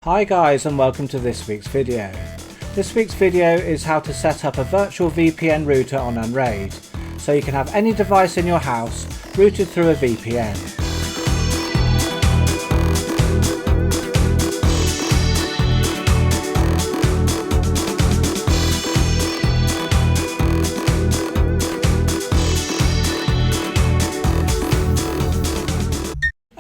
Hi guys, and welcome to this week's video. This week's video is how to set up a virtual VPN router on unRAID, so you can have any device in your house routed through a VPN.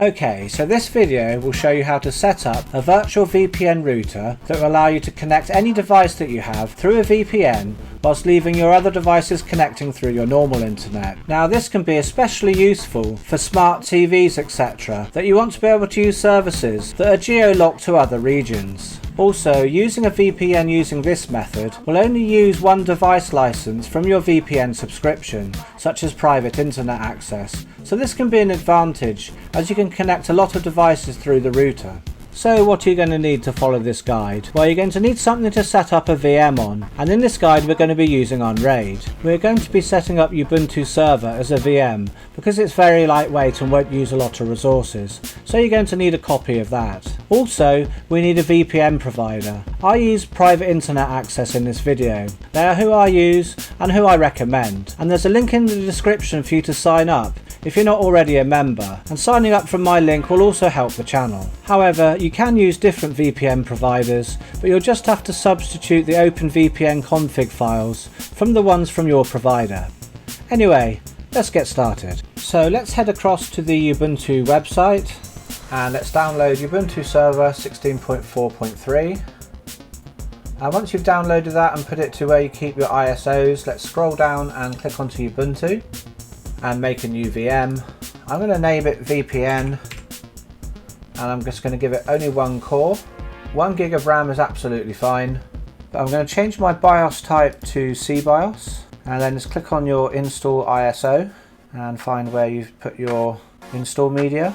Okay, so this video will show you how to set up a virtual VPN router that will allow you to connect any device that you have through a VPN whilst leaving your other devices connecting through your normal internet. Now this can be especially useful for smart TVs etc. that you want to be able to use services that are geo-locked to other regions. Also, using a VPN using this method will only use one device license from your VPN subscription, such as private internet access, so this can be an advantage as you can connect a lot of devices through the router. So what are you going to need to follow this guide? Well, you're going to need something to set up a VM on, and in this guide we're going to be using unRAID. We're going to be setting up Ubuntu server as a VM because it's very lightweight and won't use a lot of resources, so you're going to need a copy of that. Also, we need a VPN provider. I use private internet access in this video. They are who I use and who I recommend, and there's a link in the description for you to sign up if you're not already a member, and signing up from my link will also help the channel. However, you can use different VPN providers, but you'll just have to substitute the OpenVPN config files from the ones from your provider. Anyway, let's get started. So let's head across to the Ubuntu website and let's download Ubuntu Server 16.4.3. And once you've downloaded that and put it to where you keep your ISOs, let's scroll down and click onto Ubuntu and make a new VM. I'm going to name it VPN, and I'm just going to give it only one core. 1 gig of RAM is absolutely fine, but I'm going to change my BIOS type to CBIOS, and then just click on your install ISO and find where you've put your install media.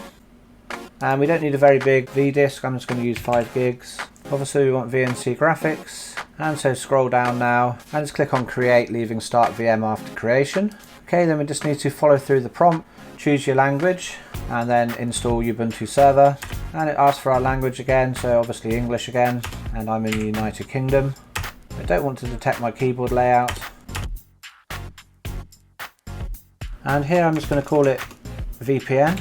And we don't need a very big V disk, I'm just going to use 5 gigs. Obviously we want VNC graphics, and so scroll down now and just click on create, leaving start VM after creation. Okay, then we just need to follow through the prompt, choose your language, and then install Ubuntu server. And it asks for our language again, so obviously English again, and I'm in the United Kingdom. I don't want to detect my keyboard layout. And here I'm just going to call it VPN,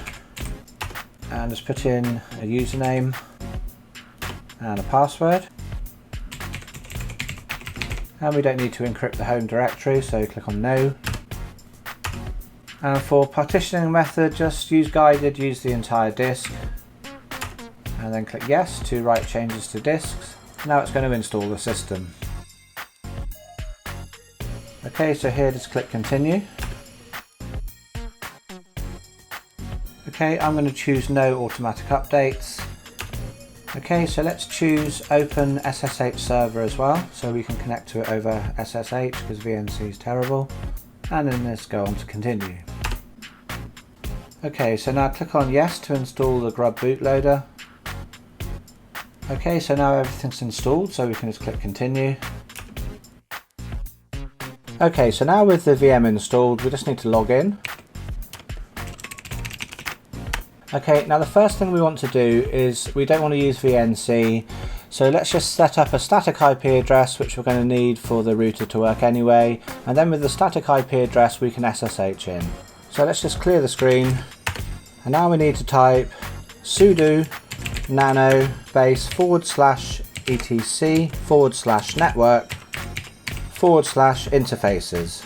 and just put in a username and a password. And we don't need to encrypt the home directory, so click on no. And for partitioning method, just use guided, use the entire disk, and then click yes to write changes to disks. Now it's going to install the system. Okay, so here just click continue. Okay, I'm going to choose no automatic updates. Okay, so let's choose open SSH server as well, so we can connect to it over SSH because VNC is terrible. And then let's go on to continue. Okay, so now click on yes to install the Grub bootloader. Okay, so now everything's installed, so we can just click continue. Okay, so now with the VM installed, we just need to log in. Okay, now the first thing we want to do is we don't want to use VNC, so let's just set up a static IP address which we're going to need for the router to work anyway, and then with the static IP address we can SSH in. So let's just clear the screen, and now we need to type sudo nano space /etc/network/interfaces.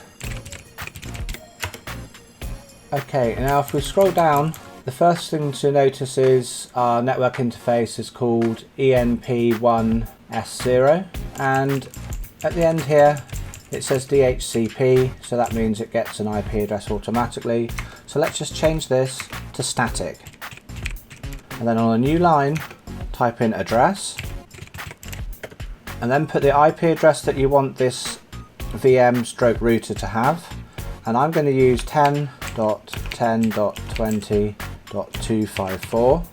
Okay, now if we scroll down, the first thing to notice is our network interface is called ENP1S0, and at the end here it says DHCP, so that means it gets an IP address automatically. So let's just change this to static, and then on a new line type in address, and then put the IP address that you want this VM stroke router to have, and I'm going to use 10.10.20.254,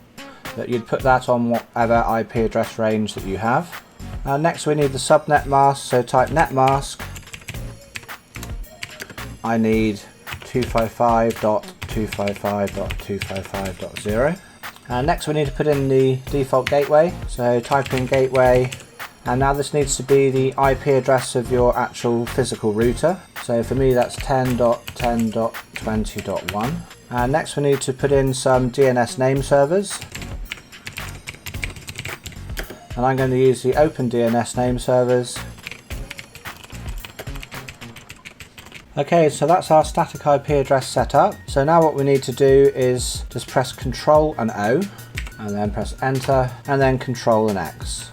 that you'd put that on whatever IP address range that you have. Next we need the subnet mask, so type netmask. I need 255.255.255.0. And next we need to put in the default gateway, so type in gateway, and now this needs to be the IP address of your actual physical router. So for me that's 10.10.20.1. And next we need to put in some DNS name servers. And I'm going to use the Open DNS name servers. Okay, so that's our static IP address set up. So now what we need to do is just press Ctrl and O, and then press Enter, and then Ctrl and X.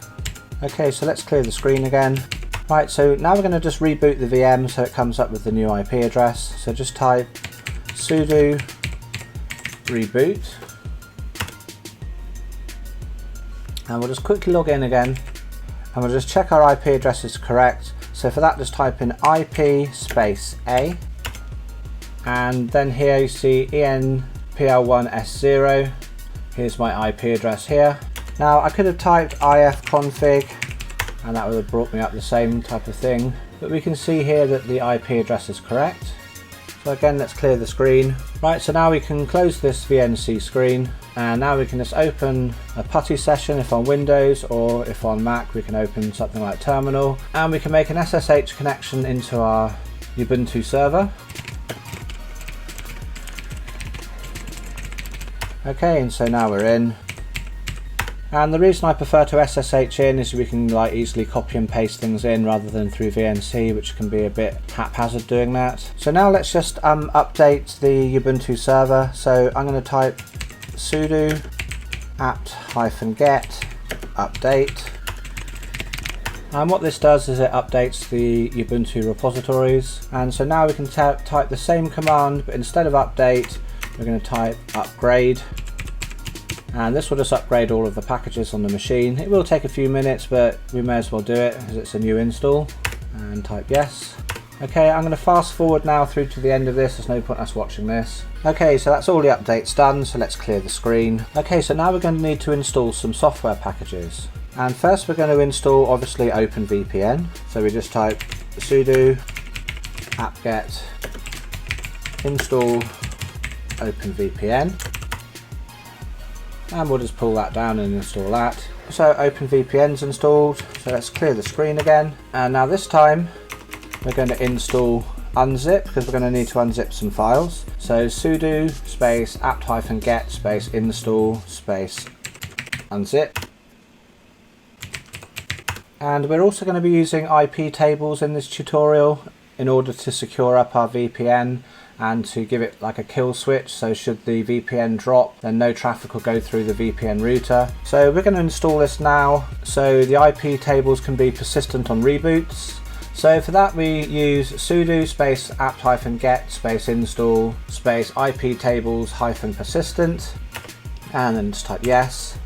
Okay, so let's clear the screen again. Right, so now we're going to just reboot the VM so it comes up with the new IP address. So just type sudo reboot. And we'll just quickly log in again, and we'll just check our IP address is correct. So for that, just type in IP space A, and then here you see enpl1s0. Here's my IP address here. Now I could have typed ifconfig, and that would have brought me up the same type of thing, but we can see here that the IP address is correct. So again, let's clear the screen. Right, so now we can close this VNC screen, and now we can just open a PuTTY session if on Windows, or if on Mac we can open something like Terminal, and we can make an SSH connection into our Ubuntu server. Okay, and so now we're in. And the reason I prefer to SSH in is we can like easily copy and paste things in rather than through VNC, which can be a bit haphazard doing that. So now let's just update the Ubuntu server. So I'm going to type sudo apt-get update. And what this does is it updates the Ubuntu repositories. And so now we can type the same command, but instead of update, we're going to type upgrade. And this will just upgrade all of the packages on the machine. It will take a few minutes, but we may as well do it as it's a new install. And type yes. Okay, I'm going to fast forward now through to the end of this. There's no point us watching this. Okay, so that's all the updates done, so let's clear the screen. Okay, so now we're going to need to install some software packages. And first we're going to install obviously OpenVPN. So we just type sudo apt-get install OpenVPN. And we'll just pull that down and install that. So OpenVPN's installed, so let's clear the screen again. And now this time we're going to install unzip, because we're going to need to unzip some files. So sudo space apt-get space install space unzip. And we're also going to be using IP tables in this tutorial in order to secure up our VPN and to give it like a kill switch, so should the VPN drop then no traffic will go through the VPN router. So we're going to install this now so the IP tables can be persistent on reboots. So for that we use sudo space apt-get space install space IP tables hyphen persistent, and then just type yes.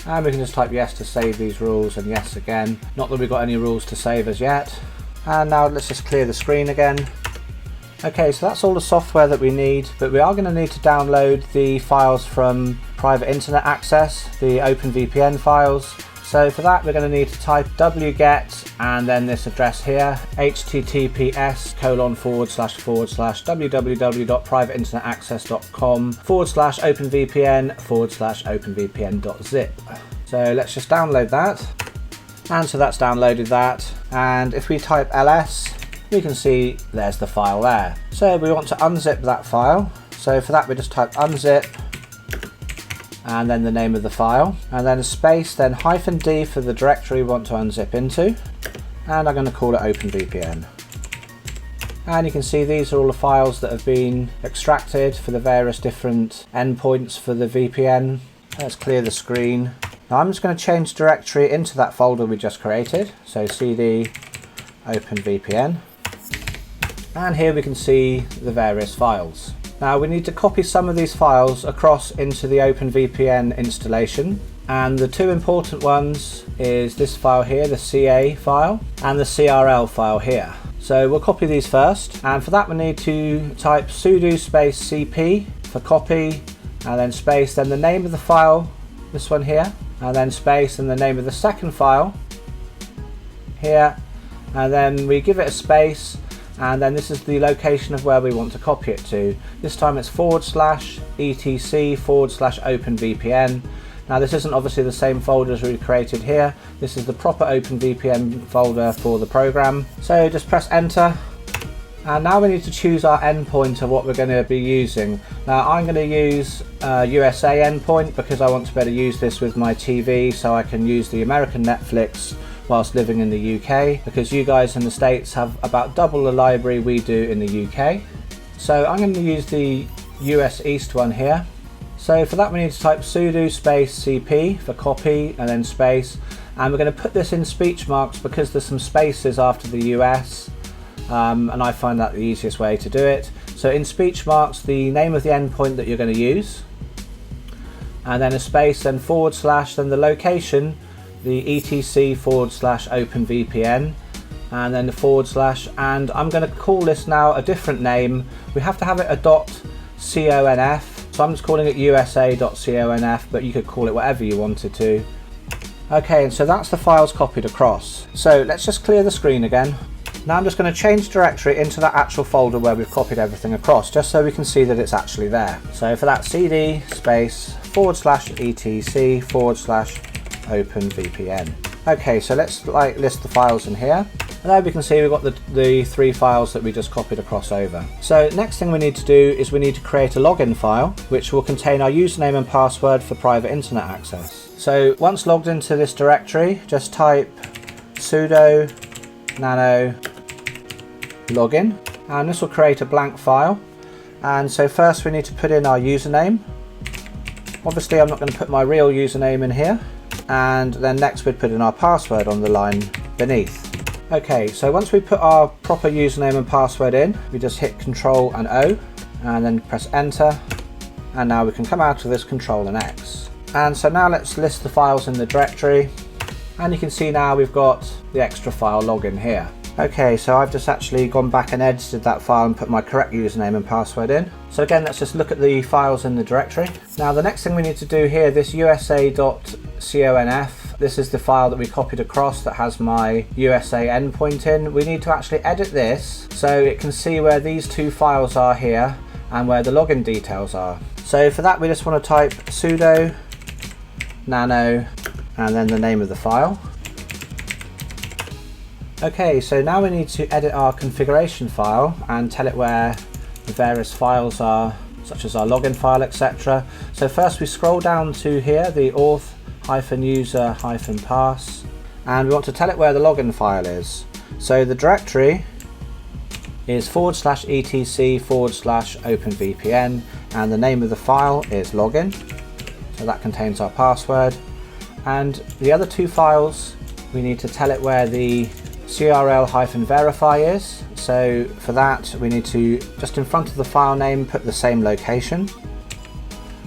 And we can just type yes to save these rules, and yes again. Not that we've got any rules to save as yet. And now let's just clear the screen again. Okay, so that's all the software that we need, but we are going to need to download the files from private internet access, the OpenVPN files. So for that we're going to need to type wget and then this address here, https://www.privateinternet.access.com/openvpn/openvpn.zip. So let's just download that. And so that's downloaded that. And if we type ls, we can see there's the file there. So we want to unzip that file. So for that we just type unzip and then the name of the file, and then a space, then -d for the directory we want to unzip into, and I'm going to call it OpenVPN. And you can see these are all the files that have been extracted for the various different endpoints for the VPN. Let's clear the screen. Now I'm just going to change directory into that folder we just created, so cd OpenVPN, and here we can see the various files. Now we need to copy some of these files across into the OpenVPN installation, and the two important ones is this file here, the CA file, and the CRL file here. So we'll copy these first, and for that we need to type sudo space cp for copy, and then space, then the name of the file, this one here, and then space, and the name of the second file here, and then we give it a space, and then this is the location of where we want to copy it to. This time it's /etc/openVPN. Now this isn't obviously the same folder as we created here. This is the proper OpenVPN folder for the program. So just press enter, and now we need to choose our endpoint of what we're going to be using. Now I'm going to use USA endpoint because I want to better use this with my TV, so I can use the American Netflix whilst living in the UK, because you guys in the States have about double the library we do in the UK. So I'm going to use the US East one here. So for that we need to type sudo space cp for copy and then space, and we're going to put this in speech marks because there's some spaces after the US, and I find that the easiest way to do it. So in speech marks, the name of the endpoint that you're going to use, and then a space, then /, then the location, the etc/openVPN, and then the /, and I'm going to call this now a different name. We have to have it a .conf, so I'm just calling it USA.conf, but you could call it whatever you wanted to. Okay, and so that's the files copied across. So let's just clear the screen again. Now I'm just going to change directory into that actual folder where we've copied everything across, just so we can see that it's actually there. So for that, cd space /etc/openVPN. Okay, so let's list the files in here. And there we can see we've got the 3 files that we just copied across over. So next thing we need to do is we need to create a login file which will contain our username and password for private internet access. So once logged into this directory, just type sudo nano login, and this will create a blank file. And so first we need to put in our username. Obviously I'm not going to put my real username in here, and then next we'd put in our password on the line beneath. Okay, so once we put our proper username and password in, we just hit Ctrl and O and then press enter, and now we can come out of this Ctrl and X. And so now let's list the files in the directory, and you can see now we've got the extra file login here. Okay, so I've just actually gone back and edited that file and put my correct username and password in. So again, let's just look at the files in the directory. Now the next thing we need to do here, this USA.conf, this is the file that we copied across that has my USA endpoint in. We need to actually edit this so it can see where these 2 files are here and where the login details are. So for that we just want to type sudo nano and then the name of the file. Okay, so now we need to edit our configuration file and tell it where the various files are, such as our login file, etc. So first we scroll down to here, the auth-user-pass, and we want to tell it where the login file is. So the directory is /etc/openVPN, and the name of the file is login, so that contains our password. And the other 2 files, we need to tell it where the CRL-verify is. So for that we need to, just in front of the file name, put the same location.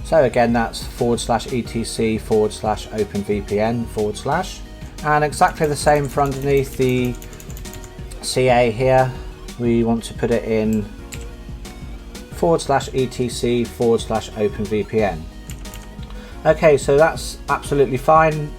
So again, that's /etc/openVPN/, and exactly the same for underneath the CA here. We want to put it in /etc/openVPN. Okay, so that's absolutely fine.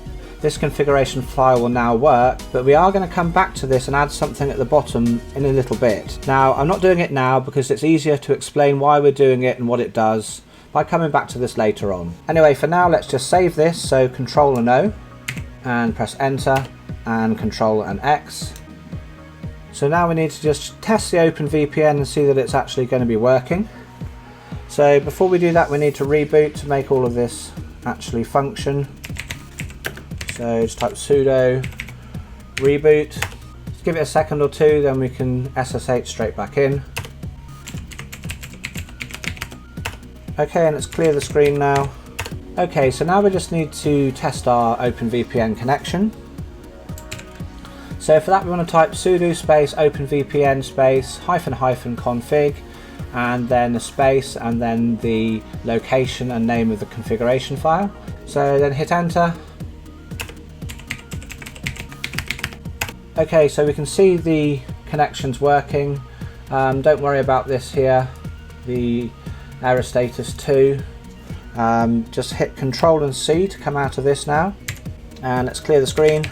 This configuration file will now work, but we are going to come back to this and add something at the bottom in a little bit. Now, I'm not doing it now because it's easier to explain why we're doing it and what it does by coming back to this later on. Anyway, for now, let's just save this. So Ctrl and O and press enter and Ctrl and X. So now we need to just test the OpenVPN and see that it's actually going to be working. So before we do that, we need to reboot to make all of this actually function. So just type sudo reboot. Just give it a second or 2, then we can SSH straight back in. Okay, and let's clear the screen now. Okay, so now we just need to test our OpenVPN connection. So for that we want to type sudo space openvpn space -- config, and then a space and then the location and name of the configuration file. So then hit enter. Okay, so we can see the connections working. Don't worry about this here, the error status 2. Just hit Ctrl and C to come out of this now, and let's clear the screen.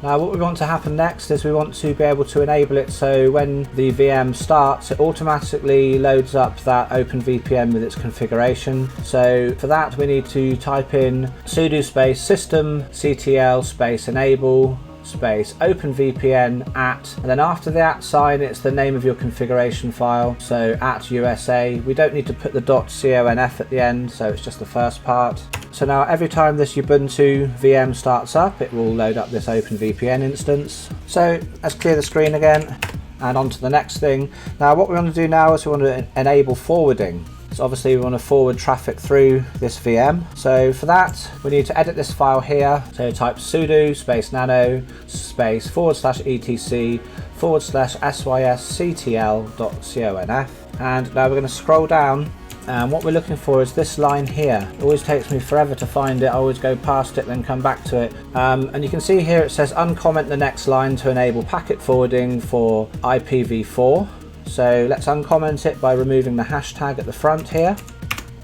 Now what we want to happen next is we want to be able to enable it so when the VM starts it automatically loads up that OpenVPN with its configuration. So for that we need to type in sudo space systemctl space enable space OpenVPN at, and then after the @ sign it's the name of your configuration file, so @USA. We don't need to put the .conf at the end, so it's just the first part. So now every time this Ubuntu VM starts up it will load up this OpenVPN instance. So let's clear the screen again and on to the next thing. Now what we want to do now is we want to enable forwarding. So obviously we want to forward traffic through this VM. So for that we need to edit this file here. So type sudo space nano space /etc/sysctl.conf, and now we're going to scroll down, and what we're looking for is this line here. It always takes me forever to find it. I always go past it then come back to it, and you can see here it says uncomment the next line to enable packet forwarding for IPv4. So let's uncomment it by removing the hashtag at the front here,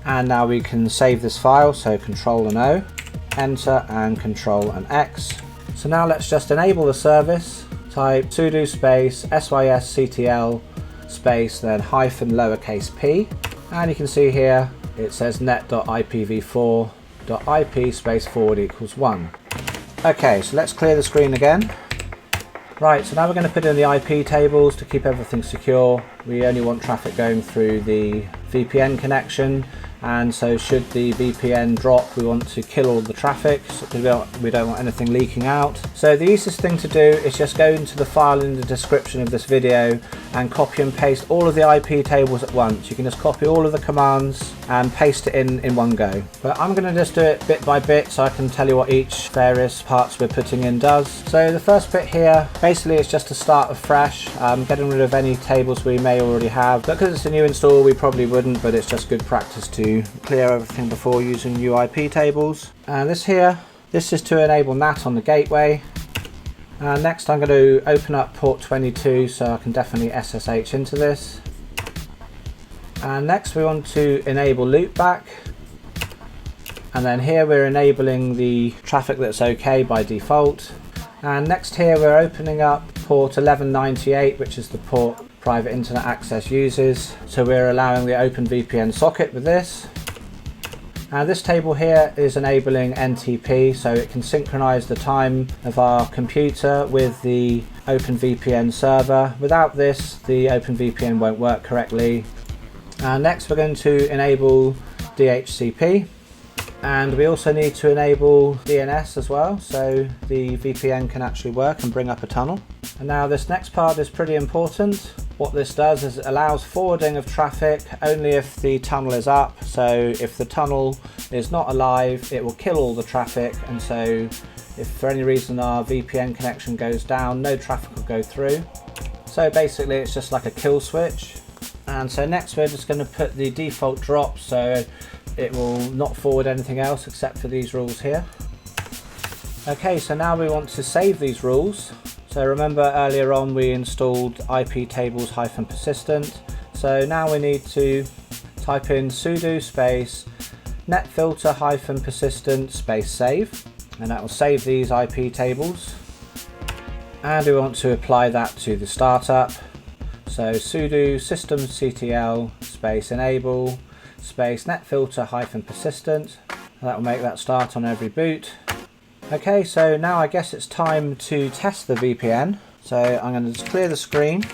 and now we can save this file. So Control and O, enter, and Control and X. So now let's just enable the service. Type sudo space sysctl space then hyphen lowercase p, and you can see here it says net.ipv4.ip space forward equals 1. Okay, so let's clear the screen again. Right, so now we're going to put in the IP tables to keep everything secure. We only want traffic going through the VPN connection, and so should the VPN drop we want to kill all the traffic, because we don't want anything leaking out. So the easiest thing to do is just go into the file in the description of this video and copy and paste all of the IP tables at once. You can just copy all of the commands and paste it in one go. But I'm going to just do it bit by bit so I can tell you what each various parts we're putting in does. So the first bit here, basically it's just to start afresh, getting rid of any tables we may already have. But because it's a new install we probably wouldn't, but it's just good practice to clear everything before using new IP tables. And this here, this is to enable NAT on the gateway. Next I'm going to open up port 22 so I can definitely SSH into this. And next we want to enable loopback, and then here we're enabling the traffic that's okay by default. And next here we're opening up port 1198, which is the port private internet access uses, so we're allowing the OpenVPN socket with this. And this table here is enabling NTP, so it can synchronize the time of our computer with the OpenVPN server. Without this, the OpenVPN won't work correctly. And next we're going to enable DHCP, and we also need to enable DNS as well, so the VPN can actually work and bring up a tunnel. And now this next part is pretty important. What this does is it allows forwarding of traffic only if the tunnel is up. So if the tunnel is not alive, it will kill all the traffic, and so if for any reason our VPN connection goes down, no traffic will go through. So basically it's just like a kill switch. And so next we're just going to put the default drop so it will not forward anything else except for these rules here. Okay, so now we want to save these rules. So remember earlier on we installed IP tables -persistent. So now we need to type in sudo space netfilter -persistent space save, and that will save these IP tables. And we want to apply that to the startup. So sudo systemctl space enable space netfilter -persistent. That will make that start on every boot. Okay, so now I guess it's time to test the VPN. So I'm going to just clear the screen.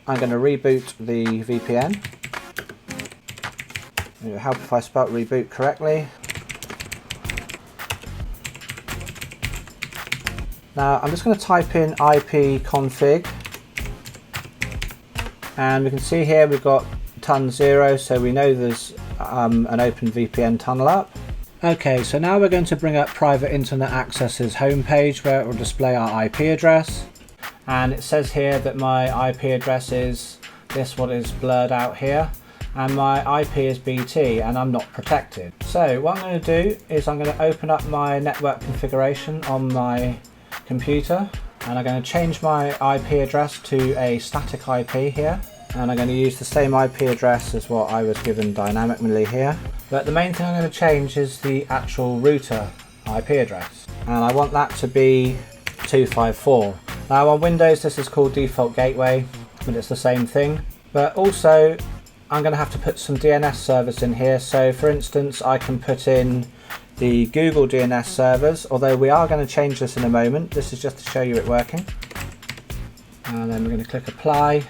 I'm going to reboot the VPN. It will help if I spelt reboot correctly. Now I'm just going to type in ipconfig, and we can see here we've got ton 0, so we know there's an OpenVPN tunnel up. Okay, so now we're going to bring up Private Internet Access's homepage where it will display our IP address. And it says here that my IP address is this, what is blurred out here, and my IP is BT and I'm not protected. So what I'm going to do is I'm going to open up my network configuration on my computer, and I'm going to change my IP address to a static IP here. And I'm going to use the same IP address as what I was given dynamically here. But the main thing I'm going to change is the actual router IP address. And I want that to be 254. Now on Windows this is called default gateway, but it's the same thing. But also I'm going to have to put some DNS servers in here. So for instance, I can put in the Google DNS servers, although we are going to change this in a moment. This is just to show you it working. And then we're going to click apply.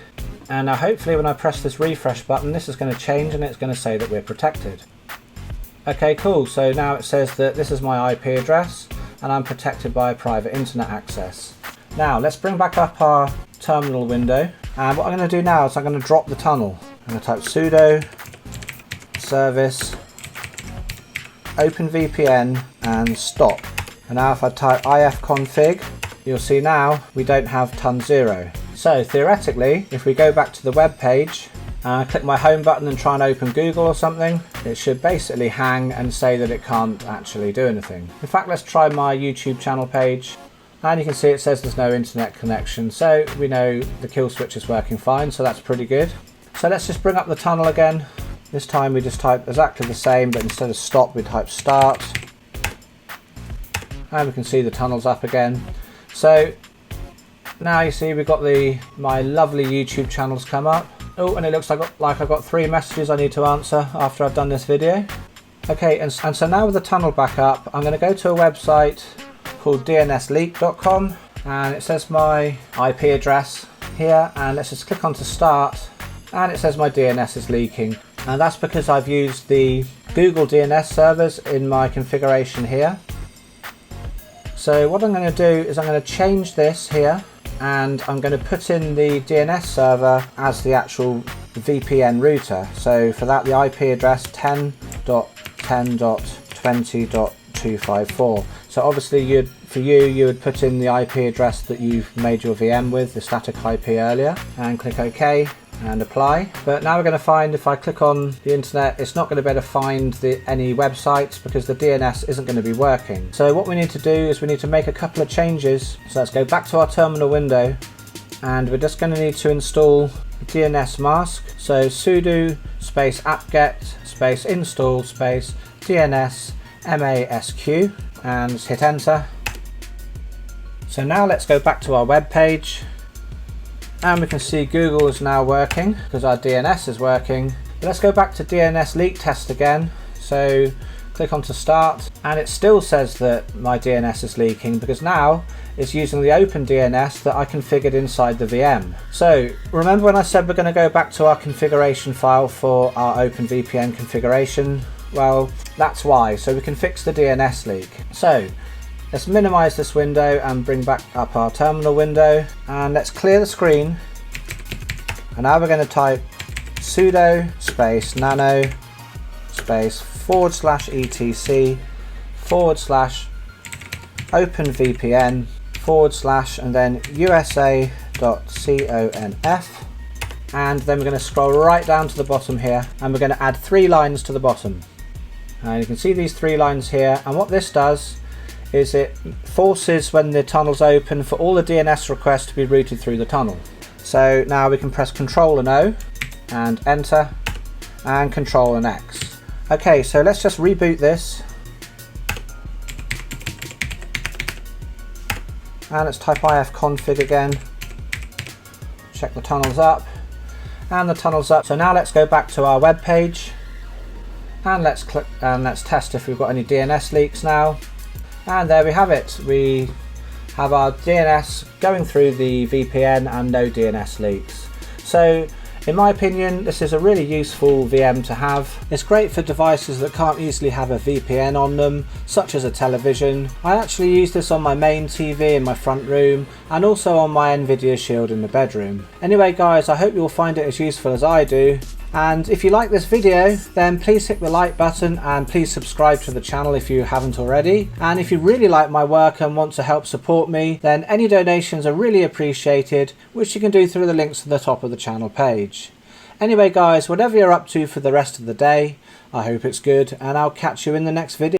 And now hopefully when I press this refresh button, this is going to change and it's going to say that we're protected. Okay, cool. So now it says that this is my IP address and I'm protected by private internet access. Now let's bring back up our terminal window. And what I'm going to do now is I'm going to drop the tunnel. I'm going to type sudo service open VPN and stop. And now if I type ifconfig, you'll see now we don't have ton 0. So theoretically, if we go back to the web page and click my home button and try and open Google or something, it should basically hang and say that it can't actually do anything. In fact, let's try my YouTube channel page. And you can see it says there's no internet connection, so we know the kill switch is working fine, so that's pretty good. So let's just bring up the tunnel again. This time we just type exactly the same, but instead of stop we type start. And we can see the tunnel's up again. So now you see we've got my lovely YouTube channels come up. Oh, and it looks like I've got 3 messages I need to answer after I've done this video. Okay, and so now with the tunnel back up, I'm going to go to a website called dnsleak.com, and it says my IP address here, and let's just click on to start, and it says my DNS is leaking, and that's because I've used the Google DNS servers in my configuration here. So what I'm going to do is I'm going to change this here, and I'm going to put in the DNS server as the actual VPN router. So for that, the IP address 10.10.20.254. So obviously for you would put in the IP address that you've made your VM with, the static IP earlier, and click OK and apply. But now we're going to find, if I click on the internet, it's not going to be able to find any websites because the DNS isn't going to be working. So what we need to do is we need to make a couple of changes. So let's go back to our terminal window, and we're just going to need to install DNS mask. So sudo space apt-get space install space DNS MASQ, and hit enter. So now let's go back to our web page, and we can see Google is now working because our DNS is working. But let's go back to DNS leak test again. So click on to start, and it still says that my DNS is leaking because now it's using the open DNS that I configured inside the VM. So remember when I said we're going to go back to our configuration file for our OpenVPN configuration? Well, that's why, so we can fix the DNS leak. So let's minimize this window and bring back up our terminal window, and let's clear the screen. And now we're going to type sudo space nano space /etc /openvpn / and then usa.conf, and then we're going to scroll right down to the bottom here, and we're going to add 3 lines to the bottom. And you can see these 3 lines here, and what this does is it forces, when the tunnel's open, for all the DNS requests to be routed through the tunnel. So now we can press Ctrl and O and enter, and Ctrl and X. Okay, so let's just reboot this, and let's type ifconfig again, check the tunnel's up, and the tunnel's up. So now let's go back to our web page, and let's click and let's test if we've got any DNS leaks now. And there we have it. We have our DNS going through the VPN and no DNS leaks. So in my opinion, this is a really useful VM to have. It's great for devices that can't easily have a VPN on them, such as a television. I actually use this on my main TV in my front room, and also on my Nvidia Shield in the bedroom. Anyway guys, I hope you'll find it as useful as I do. And if you like this video, then please hit the like button, and please subscribe to the channel if you haven't already. And if you really like my work and want to help support me, then any donations are really appreciated, which you can do through the links at the top of the channel page. Anyway guys, whatever you're up to for the rest of the day, I hope it's good, and I'll catch you in the next video.